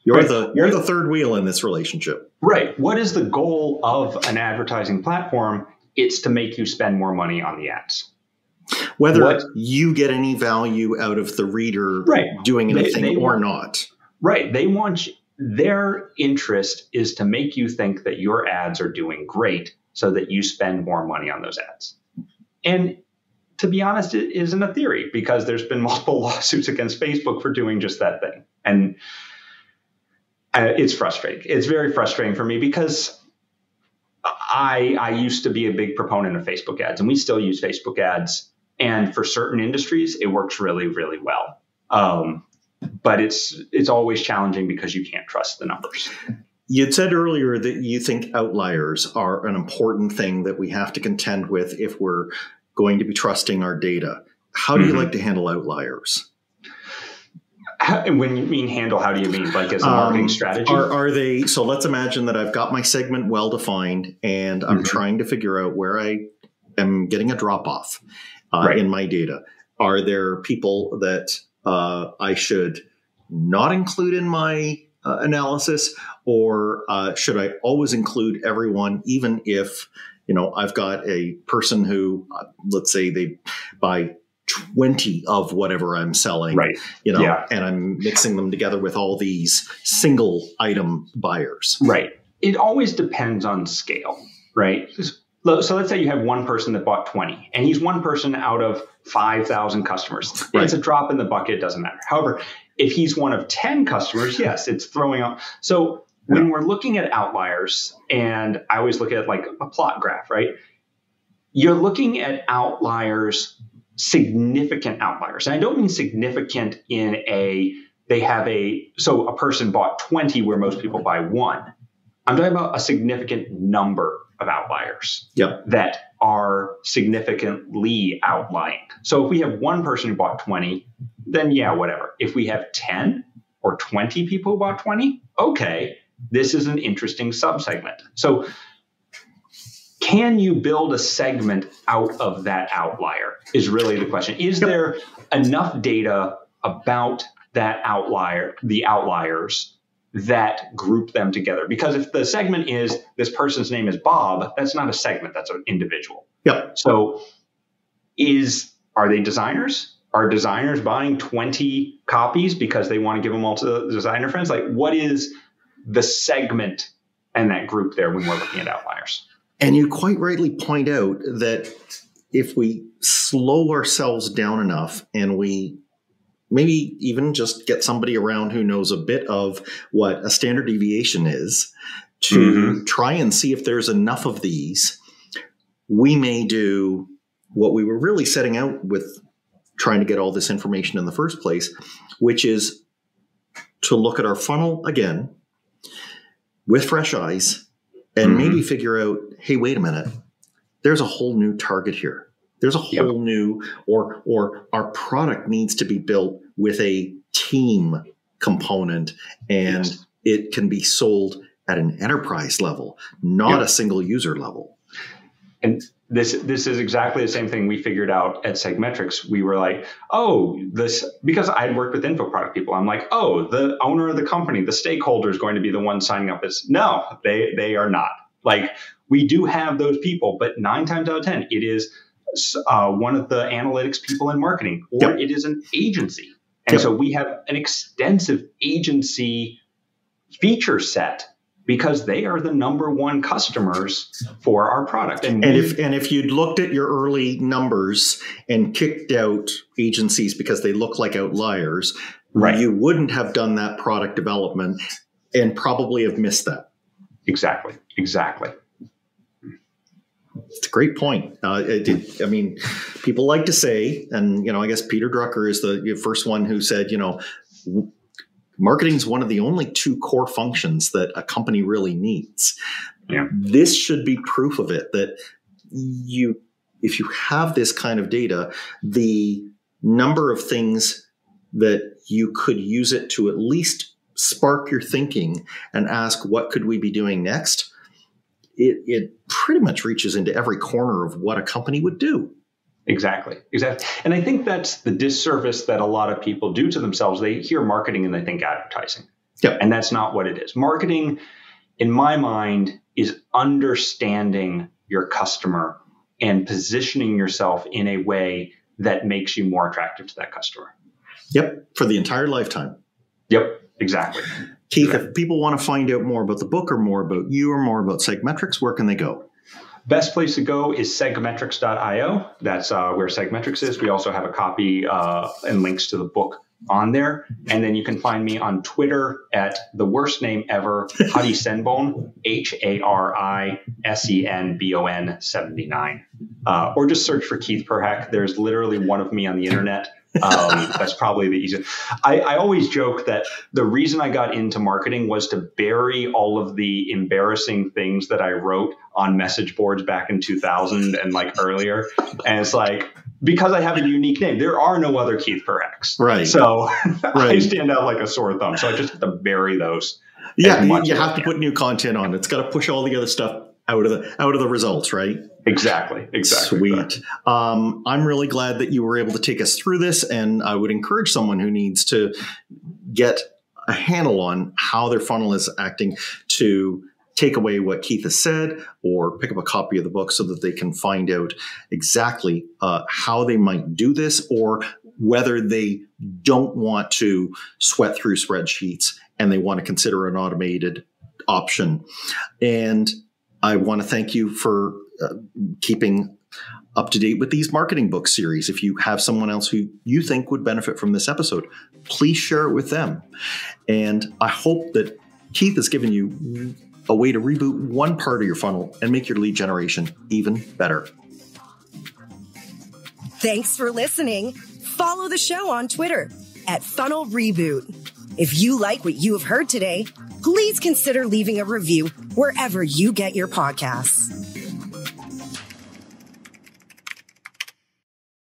You're the third wheel in this relationship. Right. What is the goal of an advertising platform? It's to make you spend more money on the ads. Whether you get any value out of the reader doing anything or not. Right. Their interest is to make you think that your ads are doing great so that you spend more money on those ads. And to be honest, it isn't a theory, because there's been multiple lawsuits against Facebook for doing just that thing. And it's frustrating. It's very frustrating for me, because I used to be a big proponent of Facebook ads, and we still use Facebook ads. And for certain industries, it works really, really well. But it's always challenging because you can't trust the numbers. You'd said earlier that you think outliers are an important thing that we have to contend with if we're going to be trusting our data. How do you like to handle outliers? When you mean handle, how do you mean? Like as a marketing strategy? Are they, so let's imagine that I've got my segment well defined, and I'm trying to figure out where I am getting a drop off in my data. Are there people that I should not include in my analysis, or should I always include everyone, even if, I've got a person who, let's say they buy 20 of whatever I'm selling, and I'm mixing them together with all these single item buyers. Right. It always depends on scale, right? So let's say you have one person that bought 20, and he's one person out of 5,000 customers. Right. It's a drop in the bucket. Doesn't matter. However, if he's one of 10 customers, yes, it's throwing off. So when we're looking at outliers, and I always look at like a plot graph, right? You're looking at outliers, significant outliers. And I don't mean significant in so a person bought 20 where most people buy one. I'm talking about a significant number of outliers that are significantly outlying. So if we have one person who bought 20, then whatever. If we have 10 or 20 people who bought 20, okay, this is an interesting subsegment. So can you build a segment out of that outlier is really the question. Is there enough data about that outlier, the outliers, that group them together? Because if the segment is this person's name is Bob, that's not a segment, that's an individual. So are they designers? Are designers buying 20 copies because they want to give them all to the designer friends? Like, what is the segment and that group there when we're looking at outliers? And you quite rightly point out that if we slow ourselves down enough, and we maybe even just get somebody around who knows a bit of what a standard deviation is to try and see if there's enough of these, we may do what we were really setting out with trying to get all this information in the first place, which is to look at our funnel again with fresh eyes and maybe figure out, hey, wait a minute, there's a whole new target here. There's a whole new, or our product needs to be built with a team component, and it can be sold at an enterprise level, not a single user level. And this is exactly the same thing we figured out at SegMetrics. We were like, because I had worked with info product people, I'm like, the owner of the company, the stakeholder is going to be the one signing up. No, they are not. Like, we do have those people, but 9 times out of 10, it is one of the analytics people in marketing, or it is an agency. And so we have an extensive agency feature set because they are the number one customers for our product. And if you'd looked at your early numbers and kicked out agencies because they look like outliers, you wouldn't have done that product development and probably have missed that. Exactly. It's a great point. People like to say, and I guess Peter Drucker is the first one who said, marketing is one of the only two core functions that a company really needs. Yeah. This should be proof of it, that if you have this kind of data, the number of things that you could use it to at least spark your thinking and ask, what could we be doing next? It pretty much reaches into every corner of what a company would do. Exactly. And I think that's the disservice that a lot of people do to themselves. They hear marketing and they think advertising. Yep. And that's not what it is. Marketing, in my mind, is understanding your customer and positioning yourself in a way that makes you more attractive to that customer. Yep. For the entire lifetime. Yep. Exactly. Keith, if people want to find out more about the book or more about you or more about SegMetrics, where can they go? Best place to go is SegMetrics.io. That's where SegMetrics is. We also have a copy and links to the book on there. And then you can find me on Twitter at the worst name ever, Harisenbon, HARISENBON 79. Or just search for Keith Perhac. There's literally one of me on the internet. That's probably the easiest. I always joke that the reason I got into marketing was to bury all of the embarrassing things that I wrote on message boards back in 2000 and earlier. And it's because I have a unique name, there are no other Keith Perhacs. Right. So I stand out like a sore thumb. So I just have to bury those. Yeah. You have to put new content on. It's got to push all the other stuff out of the results, right? Exactly. Sweet. I'm really glad that you were able to take us through this, and I would encourage someone who needs to get a handle on how their funnel is acting to take away what Keith has said or pick up a copy of the book so that they can find out exactly how they might do this, or whether they don't want to sweat through spreadsheets and they want to consider an automated option. And I want to thank you for keeping up to date with these marketing book series. If you have someone else who you think would benefit from this episode, please share it with them. And I hope that Keith has given you a way to reboot one part of your funnel and make your lead generation even better. Thanks for listening. Follow the show on Twitter at Funnel Reboot. If you like what you have heard today, please consider leaving a review wherever you get your podcasts.